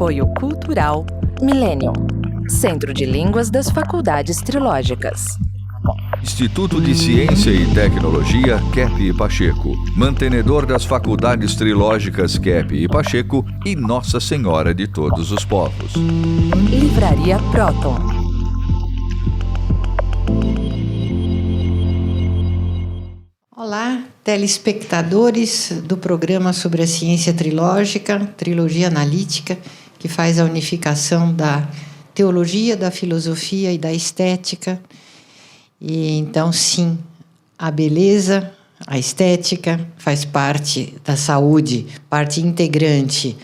Apoio Cultural Millennium, Centro de Línguas das Faculdades Trilógicas. Instituto de Ciência e Tecnologia Kepp e Pacheco, mantenedor das Faculdades Trilógicas Kepp e Pacheco e Nossa Senhora de Todos os Povos. Livraria Próton. Olá, telespectadores do programa sobre a ciência trilógica, trilogia analítica, que faz a unificação da teologia, da filosofia e da estética. E então, sim, a beleza, a estética faz parte da saúde, parte integrante.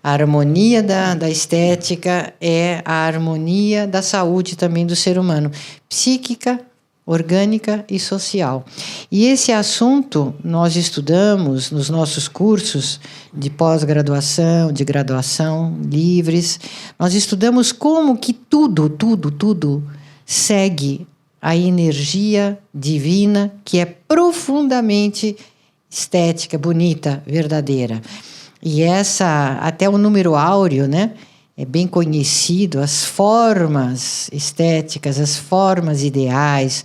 A harmonia da estética é a harmonia da saúde também do ser humano, psíquica, orgânica e social. E esse assunto nós estudamos nos nossos cursos de pós-graduação, de graduação livres. Nós estudamos como que tudo segue a energia divina, que é profundamente estética, bonita, verdadeira. E essa, até o número áureo, né? É bem conhecido, as formas estéticas, as formas ideais.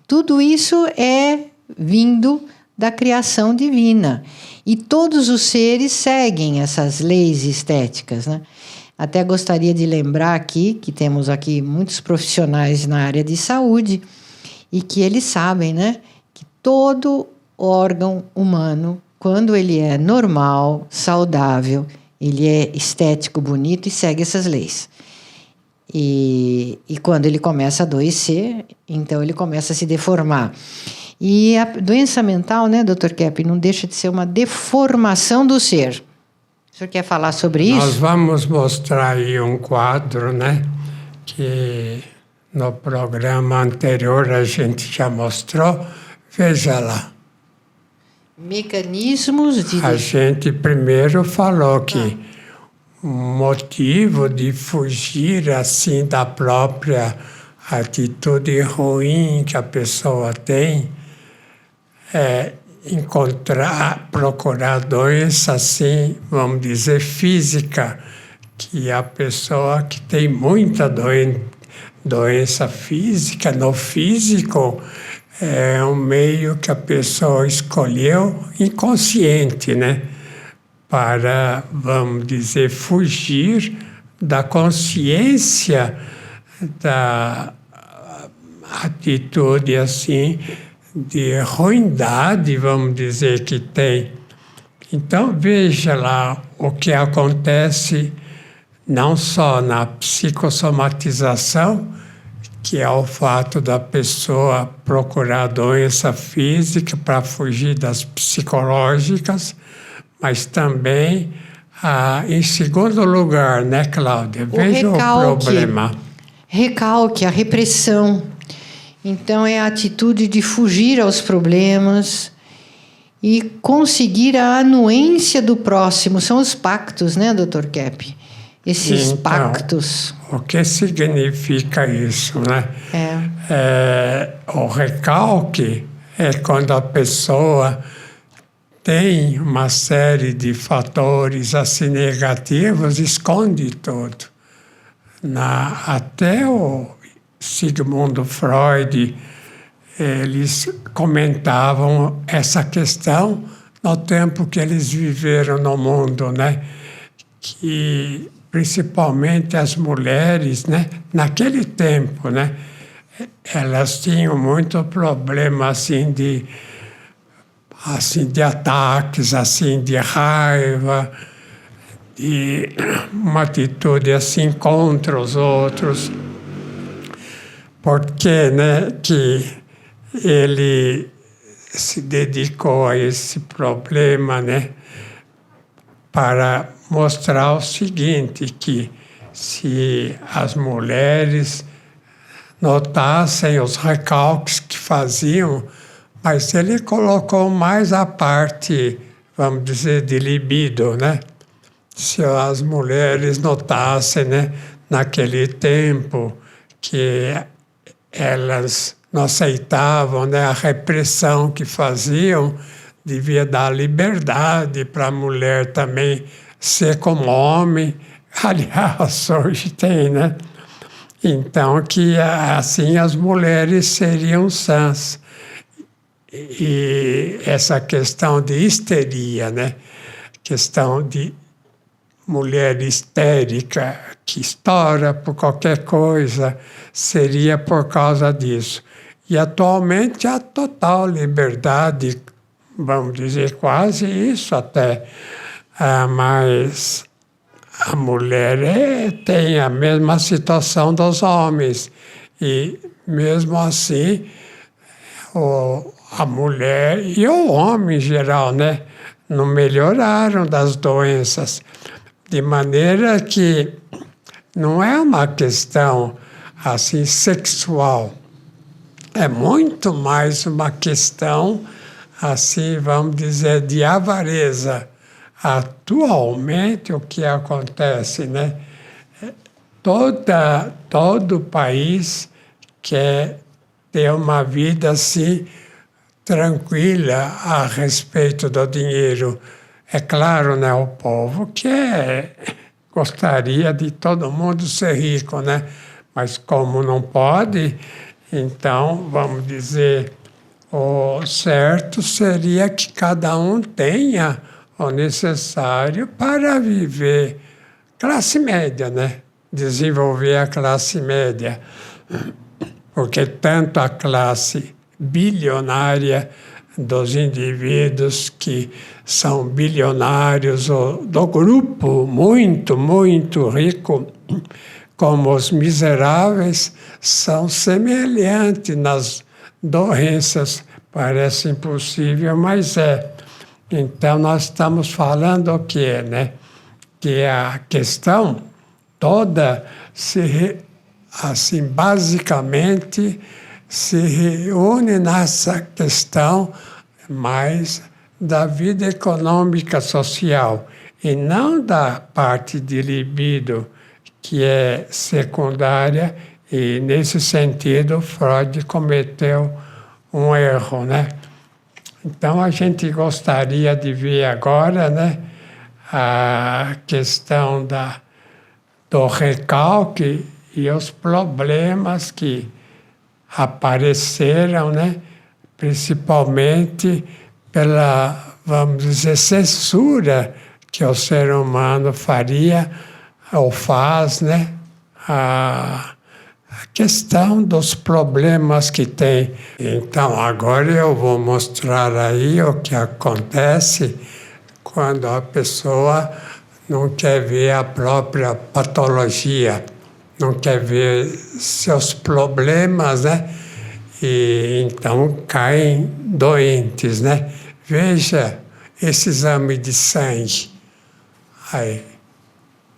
Tudo isso é vindo da criação divina. E todos os seres seguem essas leis estéticas, né? Até gostaria de lembrar aqui que temos aqui muitos profissionais na área de saúde e que eles sabem, né, que todo órgão humano, quando ele é normal, saudável, ele é estético, bonito e segue essas leis. E quando ele começa a adoecer, então ele começa a se deformar. E a doença mental, né, Dr. Kepp, não deixa de ser uma deformação do ser. O senhor quer falar sobre isso? Nós vamos mostrar aí um quadro, né, que no programa anterior a gente já mostrou. Veja lá. Mecanismos de... A gente primeiro falou que o motivo de fugir assim da própria atitude ruim que a pessoa tem é procurar doença assim, vamos dizer, física, que a pessoa que tem muita doença física, no físico, é um meio que a pessoa escolheu inconsciente, né? Para, vamos dizer, fugir da consciência da atitude assim, de ruindade, vamos dizer, que tem. Então, veja lá o que acontece não só na psicossomatização, que é o fato da pessoa procurar doença física para fugir das psicológicas, mas também, em segundo lugar, né, Cláudia? Veja o problema. Recalque, a repressão. Então, é a atitude de fugir aos problemas e conseguir a anuência do próximo. São os pactos, né, Dr. Kepp? Esses pactos. O que significa isso, né? O recalque é quando a pessoa tem uma série de fatores assim negativos, esconde tudo. Até o Sigmund Freud, eles comentavam essa questão no tempo que eles viveram no mundo, né? Que principalmente as mulheres, né? Naquele tempo, né? Elas tinham muito problema assim de ataques, assim de raiva, de uma atitude assim contra os outros. Porque, né, que ele se dedicou a esse problema, né, para mostrar o seguinte, que se as mulheres notassem os recalques que faziam, mas ele colocou mais a parte, vamos dizer, de libido, né? Se as mulheres notassem, né, naquele tempo que elas não aceitavam, né, a repressão que faziam, devia dar liberdade para a mulher também ser como homem, Aliás, hoje tem, né? Então, que assim as mulheres seriam sãs. E essa questão de histeria, né? Questão de mulher histérica que estoura por qualquer coisa, seria por causa disso. E atualmente há total liberdade, vamos dizer quase isso até, mas a mulher tem a mesma situação dos homens. E mesmo assim, a mulher e o homem em geral, né, não melhoraram das doenças. De maneira que não é uma questão assim sexual, é muito mais uma questão, assim, vamos dizer, de avareza. Atualmente, o que acontece, né? Todo país quer ter uma vida assim tranquila a respeito do dinheiro. É claro, né, o povo gostaria de todo mundo ser rico, né? Mas como não pode, então, vamos dizer, o certo seria que cada um tenha o necessário para viver. Classe média, né? Desenvolver a classe média. Porque tanto a classe bilionária dos indivíduos que são bilionários, do grupo muito, muito rico, como os miseráveis, são semelhantes nas doenças. Parece impossível, mas é. Então, nós estamos falando o quê, né? Que a questão toda assim, basicamente, se reúne nessa questão mais da vida econômica social e não da parte de libido, que é secundária, e nesse sentido Freud cometeu um erro, né? Então a gente gostaria de ver agora, né, a questão do recalque e os problemas que apareceram, né, principalmente pela, vamos dizer, censura que o ser humano faria ou faz, né, a questão dos problemas que tem. Então, agora eu vou mostrar aí o que acontece quando a pessoa não quer ver a própria patologia, não quer ver seus problemas, né? E então caem doentes, né? Veja esse exame de sangue, aí,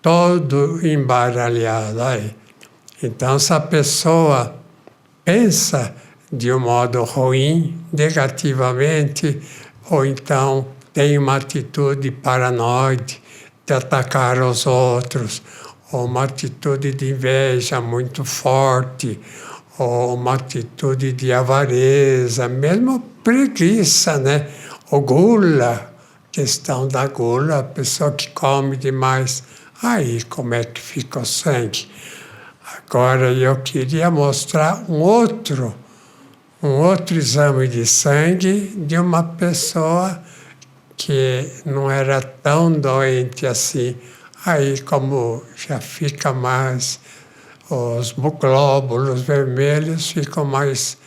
todo embaralhado, aí. Então, se a pessoa pensa de um modo ruim, negativamente, ou então tem uma atitude paranoide de atacar os outros, ou uma atitude de inveja muito forte, ou uma atitude de avareza, mesmo preguiça, né? Ou gula, questão da gula, a pessoa que come demais, aí como é que fica o sangue? Agora eu queria mostrar um outro exame de sangue de uma pessoa que não era tão doente assim. Aí como já fica mais, os glóbulos vermelhos ficam mais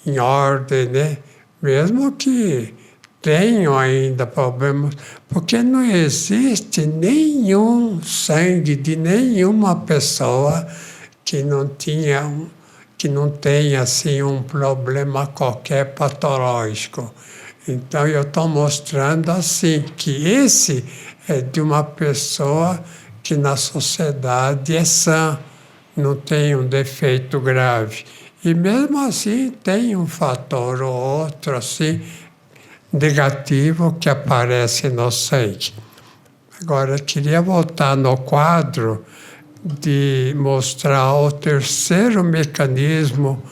em ordem, né? Mesmo que tenham ainda problemas, porque não existe nenhum sangue de nenhuma pessoa que não tenha assim um problema qualquer patológico. Então eu estou mostrando assim que esse é de uma pessoa que na sociedade é sã, não tem um defeito grave. E mesmo assim tem um fator ou outro assim negativo que aparece no sangue. Agora eu queria voltar no quadro de mostrar o terceiro mecanismo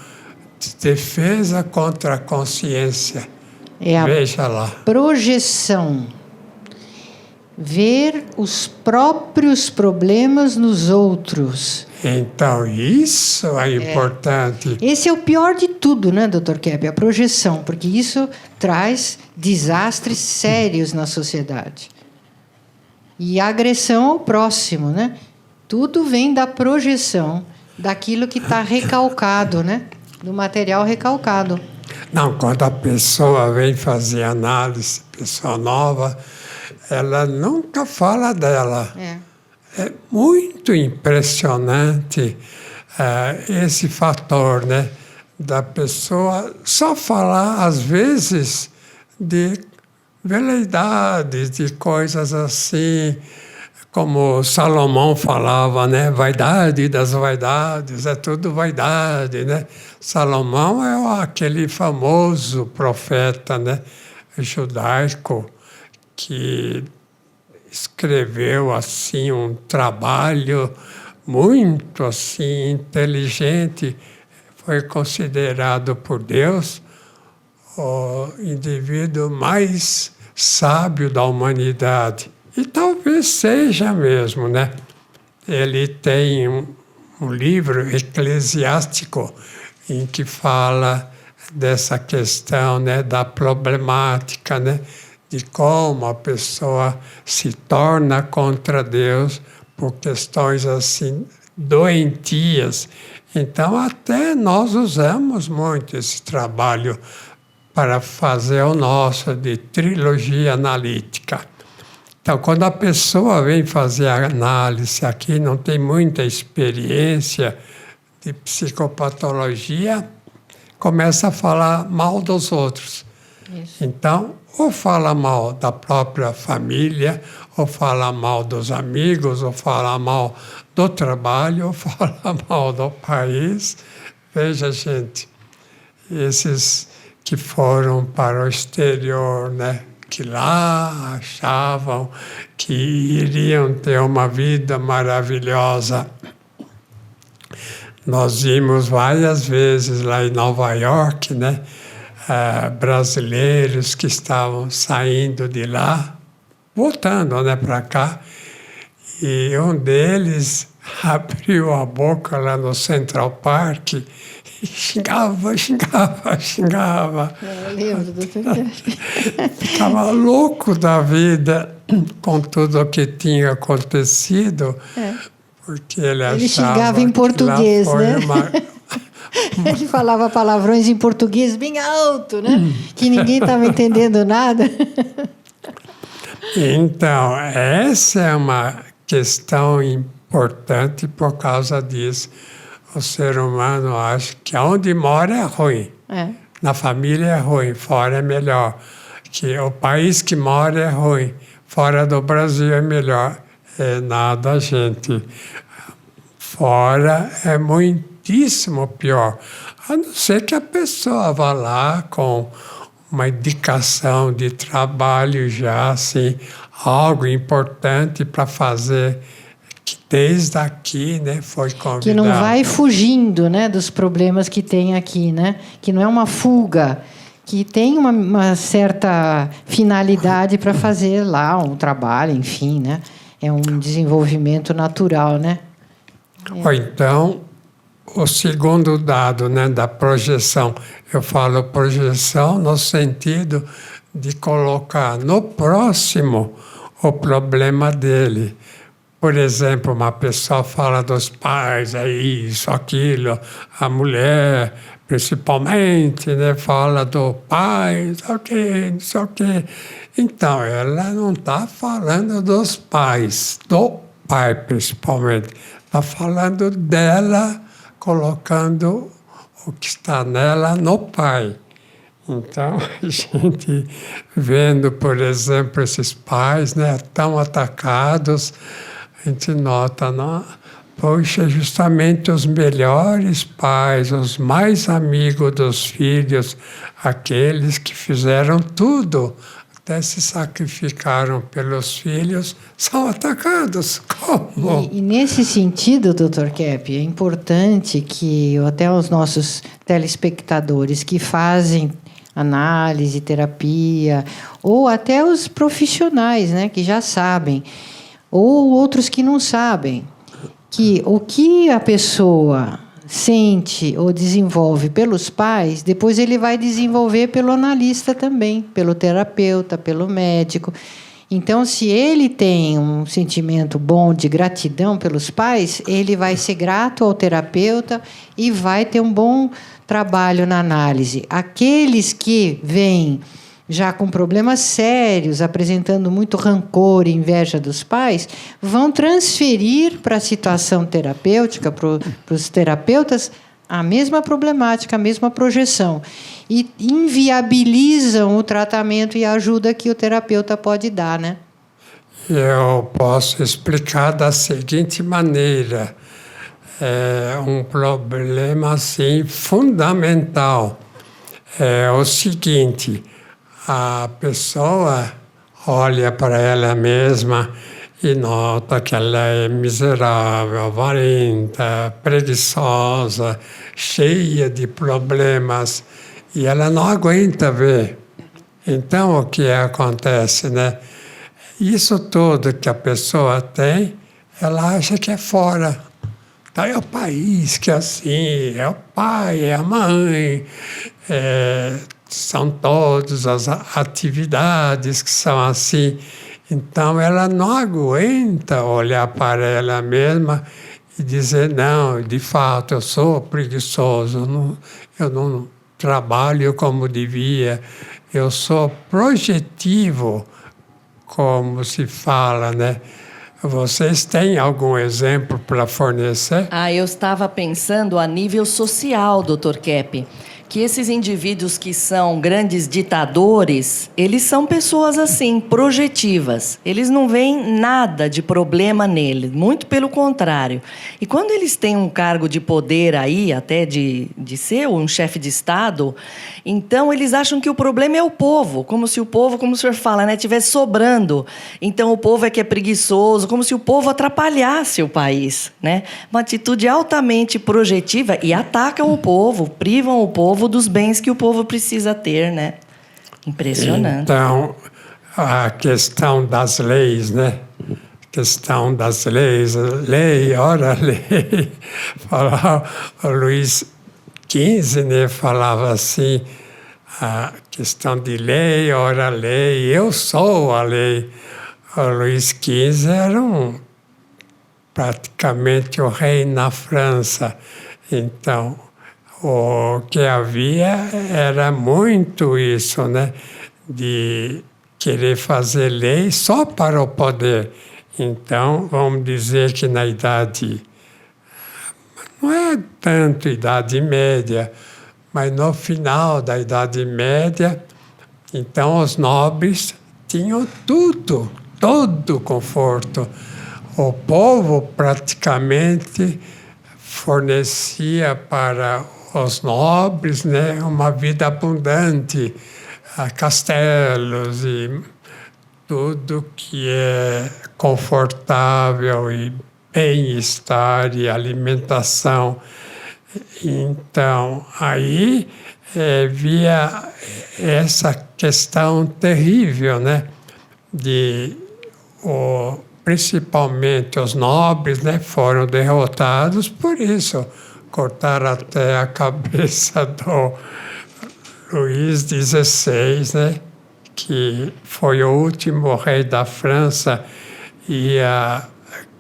de defesa contra a consciência. É a Veja lá. projeção ver os próprios problemas nos outros. Então, isso é importante. Esse é o pior de tudo, né, Dr. Kepp? A projeção, porque isso traz desastres sérios na sociedade. E a agressão ao próximo, né? Tudo vem da projeção daquilo que está recalcado, né? Do material recalcado. Não, quando a pessoa vem fazer análise, pessoa nova, ela nunca fala dela. É muito impressionante esse fator, né? Da pessoa só falar, às vezes, de veleidades, de coisas assim, como Salomão falava, né? Vaidade das vaidades, é tudo vaidade, né? Salomão é aquele famoso profeta, né? Judaico que escreveu assim um trabalho muito assim inteligente, foi considerado por Deus o indivíduo mais sábio da humanidade. E talvez seja mesmo, né? Ele tem um livro eclesiástico em que fala dessa questão, né, da problemática, né, de como a pessoa se torna contra Deus por questões assim doentias. Então, até nós usamos muito esse trabalho para fazer o nosso de trilogia analítica. Então, quando a pessoa vem fazer a análise aqui, não tem muita experiência de psicopatologia, começa a falar mal dos outros. Isso. Então, ou fala mal da própria família, ou fala mal dos amigos, ou fala mal do trabalho, ou fala mal do país. Veja, gente, esses que foram para o exterior, né? Que lá achavam que iriam ter uma vida maravilhosa. Nós vimos várias vezes lá em Nova York, né, brasileiros que estavam saindo de lá, voltando, né, para cá, e um deles abriu a boca lá no Central Park e xingava. Eu lembro do Ficava louco da vida com tudo o que tinha acontecido, porque ele achava xingava em português, né? Ele falava palavrões em português bem alto, né? Que ninguém estava entendendo nada. Então, essa é uma questão importante por causa disso. O ser humano acha que onde mora é ruim. Na família é ruim, fora é melhor. Que o país que mora é ruim, fora do Brasil é melhor. É nada, gente. Fora é muitíssimo pior. A não ser que a pessoa vá lá com uma indicação de trabalho já, assim, algo importante para fazer, que desde aqui, né, foi convidado. Que não vai fugindo, né, dos problemas que tem aqui, né? Que não é uma fuga, que tem uma certa finalidade para fazer lá um trabalho, enfim, né? É um desenvolvimento natural, né? Ou então, o segundo dado, né, da projeção. Eu falo projeção no sentido de colocar no próximo o problema dele. Por exemplo, uma pessoa fala dos pais, é isso, aquilo, a mulher, principalmente, né, fala do pai, não sei o quê. Então, ela não está falando dos pais, do pai, principalmente. Está falando dela, colocando o que está nela no pai. Então, a gente vendo, por exemplo, esses pais, né, tão atacados, a gente nota, não? Poxa, justamente os melhores pais, os mais amigos dos filhos, aqueles que fizeram tudo, até se sacrificaram pelos filhos, são atacados. Como? E nesse sentido, Dr. Kepp, é importante que até os nossos telespectadores que fazem análise, terapia, ou até os profissionais, né, que já sabem, ou outros que não sabem, que o que a pessoa sente ou desenvolve pelos pais, depois ele vai desenvolver pelo analista também, pelo terapeuta, pelo médico. Então, se ele tem um sentimento bom de gratidão pelos pais, ele vai ser grato ao terapeuta e vai ter um bom trabalho na análise. Aqueles que vêm já com problemas sérios, apresentando muito rancor e inveja dos pais, vão transferir para a situação terapêutica, para os terapeutas, a mesma problemática, a mesma projeção. E inviabilizam o tratamento e a ajuda que o terapeuta pode dar, né? Eu posso explicar da seguinte maneira. É um problema, assim, fundamental. É o seguinte: a pessoa olha para ela mesma e nota que ela é miserável, avarenta, preguiçosa, cheia de problemas, e ela não aguenta ver. Então, o que acontece, né? Isso tudo que a pessoa tem, ela acha que é fora. Então, é o país que é assim, é o pai, é a mãe, são todas as atividades que são assim. Então, ela não aguenta olhar para ela mesma e dizer, não, de fato, eu sou preguiçoso, eu não trabalho como devia, eu sou projetivo, como se fala, né? Vocês têm algum exemplo para fornecer? Eu estava pensando a nível social, Dr. Kepp, que esses indivíduos que são grandes ditadores, eles são pessoas assim, projetivas. Eles não veem nada de problema nele, muito pelo contrário. E quando eles têm um cargo de poder aí, até de ser um chefe de Estado, então eles acham que o problema é o povo, como se o povo, como o senhor fala, né, estivesse sobrando. Então o povo é que é preguiçoso, como se o povo atrapalhasse o país, né? Uma atitude altamente projetiva e atacam o povo, privam o povo dos bens que o povo precisa ter, né? Impressionante. Então, a questão das leis, né? Questão das leis, lei, ora lei. O Luís XV, né, falava assim, a questão de lei, ora lei, eu sou a lei. O Luís XV era praticamente o rei na França. Então, o que havia era muito isso, né? De querer fazer lei só para o poder. Então, vamos dizer que na idade, não é tanto idade média, mas no final da Idade Média, então os nobres tinham tudo, todo conforto. O povo praticamente fornecia para os nobres, né, uma vida abundante, castelos e tudo que é confortável e bem-estar e alimentação. Então, aí via essa questão terrível, né, principalmente os nobres, né, foram derrotados por isso. Cortaram até a cabeça do Luís XVI, né, que foi o último rei da França, e a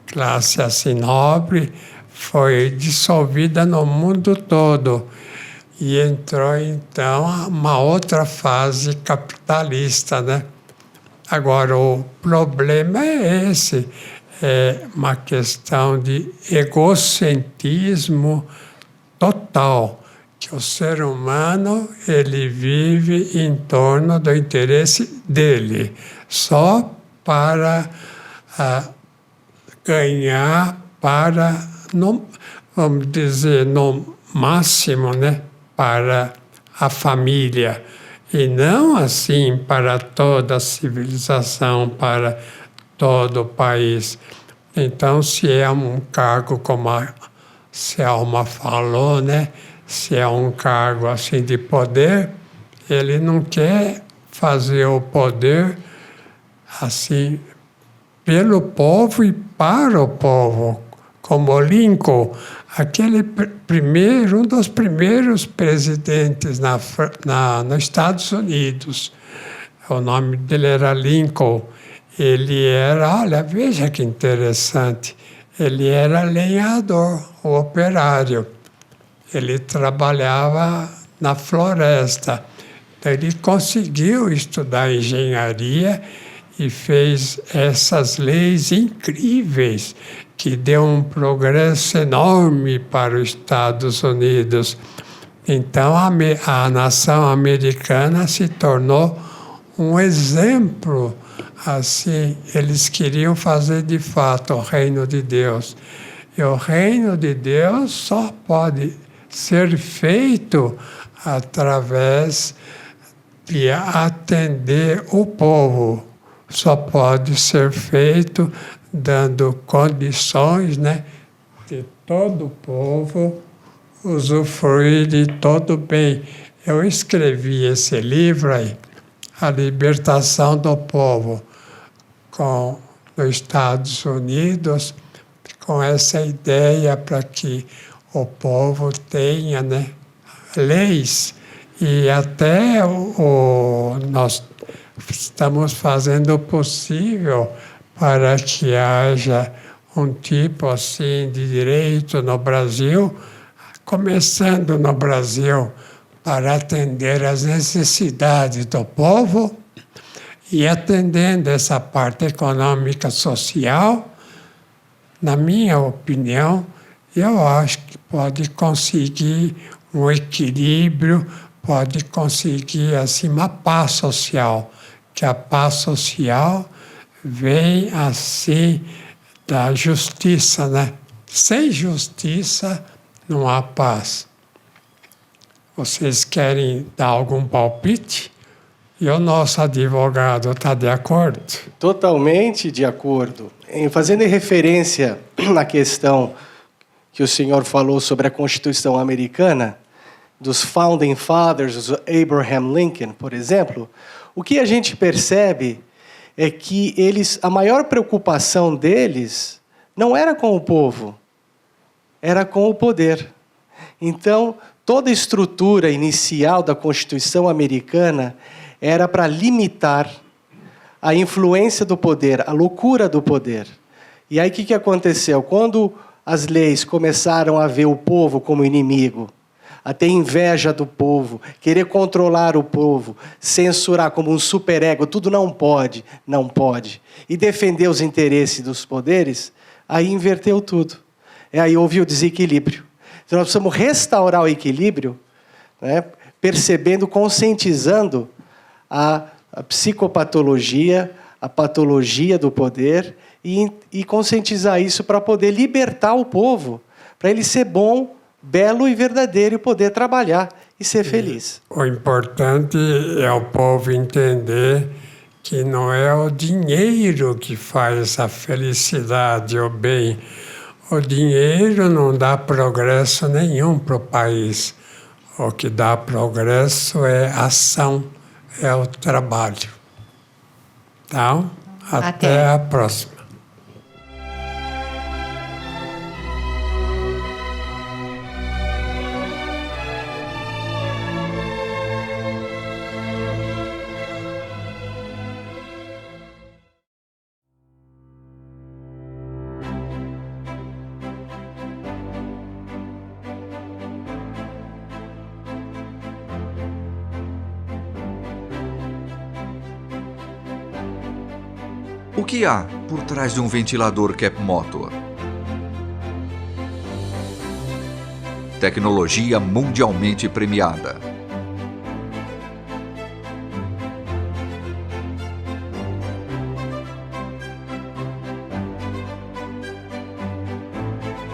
classe assim nobre foi dissolvida no mundo todo. E entrou, então, uma outra fase capitalista, né? Agora, o problema é esse, é uma questão de egocentrismo total, que o ser humano ele vive em torno do interesse dele, só para ganhar, vamos dizer, no máximo, né, para a família, e não assim para toda a civilização, para todo o país. Então, se é um cargo, como a Selma falou, né, se é um cargo assim de poder, Ele não quer fazer o poder assim pelo povo e para o povo, como Lincoln, um dos primeiros presidentes nos Estados Unidos. O nome dele era Lincoln. Ele era, olha, veja que interessante, ele era lenhador, operário. Ele trabalhava na floresta. Então, ele conseguiu estudar engenharia e fez essas leis incríveis que deu um progresso enorme para os Estados Unidos. Então, a nação americana se tornou um exemplo. Assim, eles queriam fazer de fato o reino de Deus. E o reino de Deus só pode ser feito através de atender o povo. Só pode ser feito dando condições, né, de todo o povo usufruir de todo o bem. Eu escrevi esse livro aí, A Libertação do Povo, nos Estados Unidos, com essa ideia para que o povo tenha, né, leis. E até nós estamos fazendo o possível para que haja um tipo assim de direito no Brasil, começando no Brasil, para atender às necessidades do povo e atendendo essa parte econômica social. Na minha opinião, eu acho que pode conseguir um equilíbrio, pode conseguir assim uma paz social, que a paz social vem assim da justiça, né? Sem justiça não há paz. Vocês querem dar algum palpite? E o nosso advogado está de acordo? Totalmente de acordo. Fazendo referência à questão que o senhor falou sobre a Constituição americana, dos Founding Fathers, Abraham Lincoln, por exemplo, o que a gente percebe é que a maior preocupação deles não era com o povo, era com o poder. Então, toda a estrutura inicial da Constituição americana era para limitar a influência do poder, a loucura do poder. E aí o que aconteceu? Quando as leis começaram a ver o povo como inimigo, a ter inveja do povo, querer controlar o povo, censurar como um superego, tudo não pode, e defender os interesses dos poderes, aí inverteu tudo. E aí houve o desequilíbrio. Então nós precisamos restaurar o equilíbrio, né, percebendo, conscientizando a psicopatologia, a patologia do poder, e conscientizar isso para poder libertar o povo, para ele ser bom, belo e verdadeiro, e poder trabalhar e ser feliz. O importante é o povo entender que não é o dinheiro que faz a felicidade, o bem. O dinheiro não dá progresso nenhum para o país. O que dá progresso é ação, é o trabalho. Então, até a próxima. O que há por trás de um ventilador Cap Motor? Tecnologia mundialmente premiada.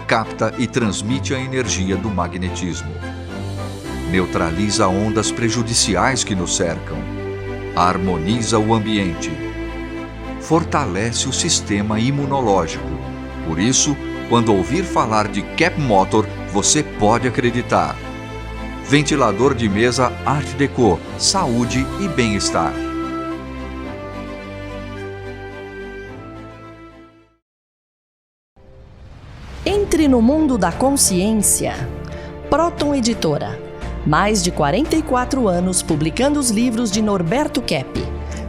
Capta e transmite a energia do magnetismo. Neutraliza ondas prejudiciais que nos cercam. Harmoniza o ambiente. Fortalece o sistema imunológico. Por isso, quando ouvir falar de Cap Motor, você pode acreditar. Ventilador de mesa Art Deco, saúde e bem-estar. Entre no mundo da consciência. Proton Editora. Mais de 44 anos publicando os livros de Norberto Kepp,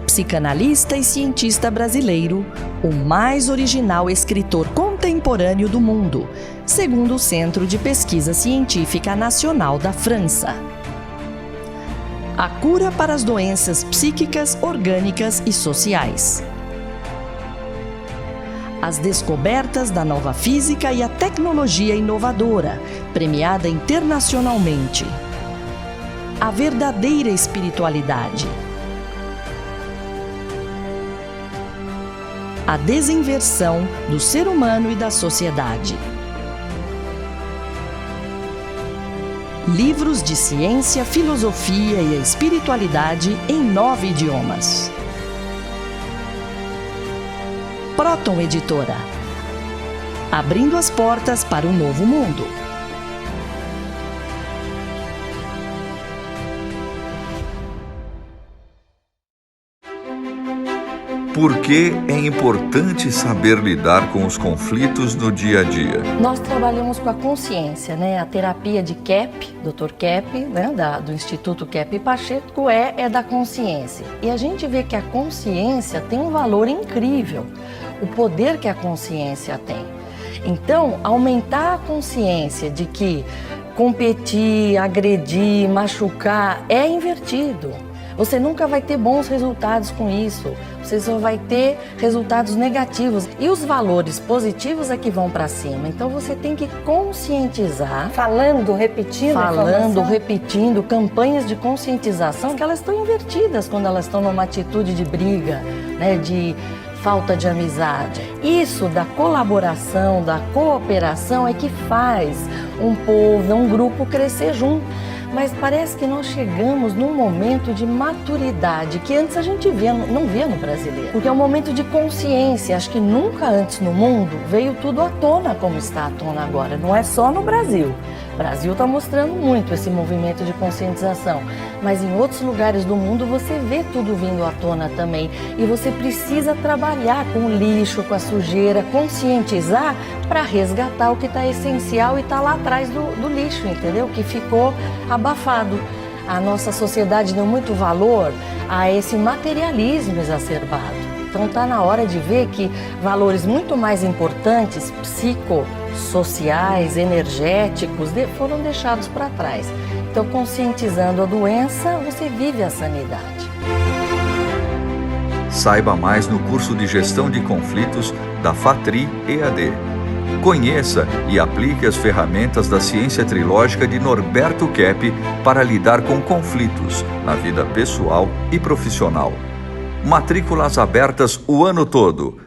psicanalista e cientista brasileiro, o mais original escritor contemporâneo do mundo, segundo o Centro de Pesquisa Científica Nacional da França. A cura para as doenças psíquicas, orgânicas e sociais. As descobertas da nova física e a tecnologia inovadora, premiada internacionalmente. A verdadeira espiritualidade. A desinversão do ser humano e da sociedade. Livros de ciência, filosofia e espiritualidade em 9 idiomas. Proton Editora. Abrindo as portas para um novo mundo. Por que é importante saber lidar com os conflitos no dia a dia? Nós trabalhamos com a consciência, né? A terapia de Kepp, Dr. Kepp, né? Do Instituto Kepp e Pacheco é da consciência. E a gente vê que a consciência tem um valor incrível, o poder que a consciência tem. Então, aumentar a consciência de que competir, agredir, machucar é invertido. Você nunca vai ter bons resultados com isso. Você só vai ter resultados negativos. E os valores positivos é que vão para cima. Então você tem que conscientizar. Falando, repetindo campanhas de conscientização, Que elas estão invertidas quando elas estão numa atitude de briga, né, de falta de amizade. Isso da colaboração, da cooperação é que faz um povo, um grupo crescer junto. Mas parece que nós chegamos num momento de maturidade que antes a gente não via no brasileiro. Porque é um momento de consciência. Acho que nunca antes no mundo veio tudo à tona como está à tona agora. Não é só no Brasil. O Brasil está mostrando muito esse movimento de conscientização. Mas em outros lugares do mundo você vê tudo vindo à tona também. E você precisa trabalhar com o lixo, com a sujeira, conscientizar para resgatar o que está essencial e está lá atrás do lixo, entendeu? Que ficou abafado. A nossa sociedade deu muito valor a esse materialismo exacerbado. Então está na hora de ver que valores muito mais importantes, psicossociais, energéticos, foram deixados para trás. Então, conscientizando a doença, você vive a sanidade. Saiba mais no curso de Gestão de Conflitos da FATRI EAD. Conheça e aplique as ferramentas da ciência trilógica de Norberto Kepp para lidar com conflitos na vida pessoal e profissional. Matrículas abertas o ano todo.